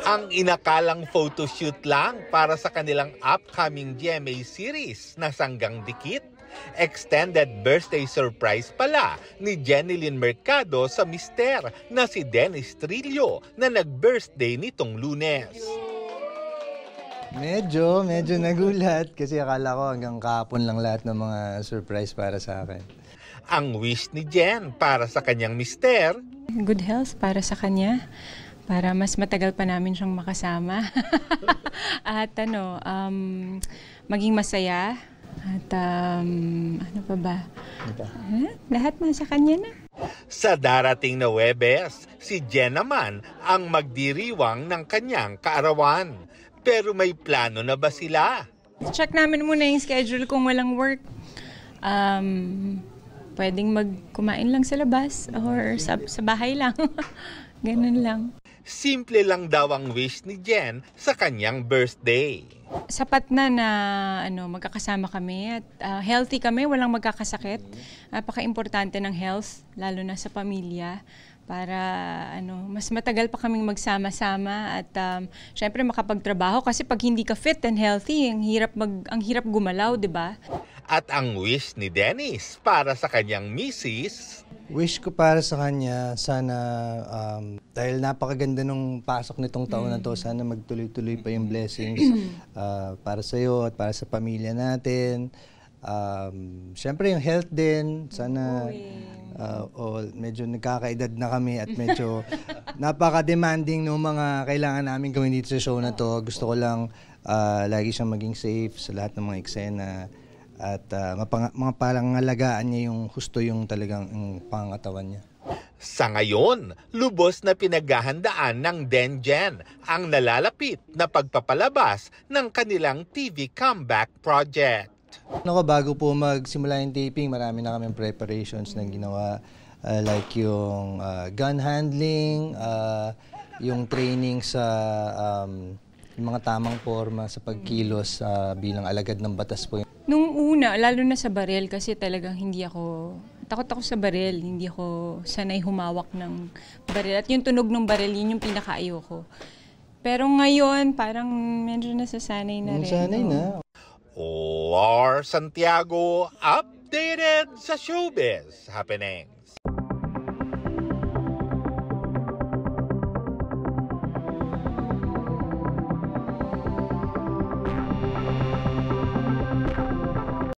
Ang inakalang photoshoot lang para sa kanilang upcoming GMA series na Sanggang Dikit. Extended birthday surprise pala ni Jenilyn Mercado sa mister na si Dennis Trillo na nag-birthday nitong Lunes. Medyo nagulat kasi akala ko hanggang kahapon lang lahat ng mga surprise para sa akin. Ang wish ni Jen para sa kanyang mister, good health para sa kanya, para mas matagal pa namin siyang makasama. At maging masaya. At ano pa ba? Lahat nasa kanya na. Sa darating na Huwebes, si Jen naman ang magdiriwang ng kanyang kaarawan. Pero may plano na ba sila? Check namin muna yung schedule kung walang work. Pwedeng kumain lang sa labas or sa bahay lang. Ganun lang. Simple lang daw ang wish ni Jen sa kanyang birthday. Sapat na magkakasama kami at healthy kami, walang magkakasakit. Napaka-importante ng health, lalo na sa pamilya, para mas matagal pa kaming magsama-sama at syempre makapagtrabaho kasi pag hindi ka fit and healthy, ang hirap gumalaw, 'di ba? At ang wish ni Dennis para sa kanyang misis, wish ko para sa kanya, sana dahil napakaganda nung pasok nitong taon na to, sana magtuloy-tuloy pa yung blessings para sa iyo at para sa pamilya natin. Siyempre yung health din, sana medyo nagkakaedad na kami at medyo napaka-demanding ng mga kailangan namin gawin dito sa show na to. Gusto ko lang lagi siyang maging safe sa lahat ng mga eksena at mga parangalagaan niya yung husto yung talagang pangangatawan niya. Sa ngayon, lubos na pinaghahandaan ng DenJen ang nalalapit na pagpapalabas ng kanilang TV comeback project. Bago po magsimula yung taping, marami na kaming preparations na ginawa, like yung gun handling, yung training sa yung mga tamang forma sa pagkilos bilang alagad ng batas po. Nung una, lalo na sa baril kasi talagang takot ako sa baril, hindi ako sanay humawak ng baril. At yung tunog ng baril, yun yung pinaka-ayoko. Pero ngayon, parang medyo nasasanay na rin. Nasanay na. Lar Santiago, updated sa showbiz happenings.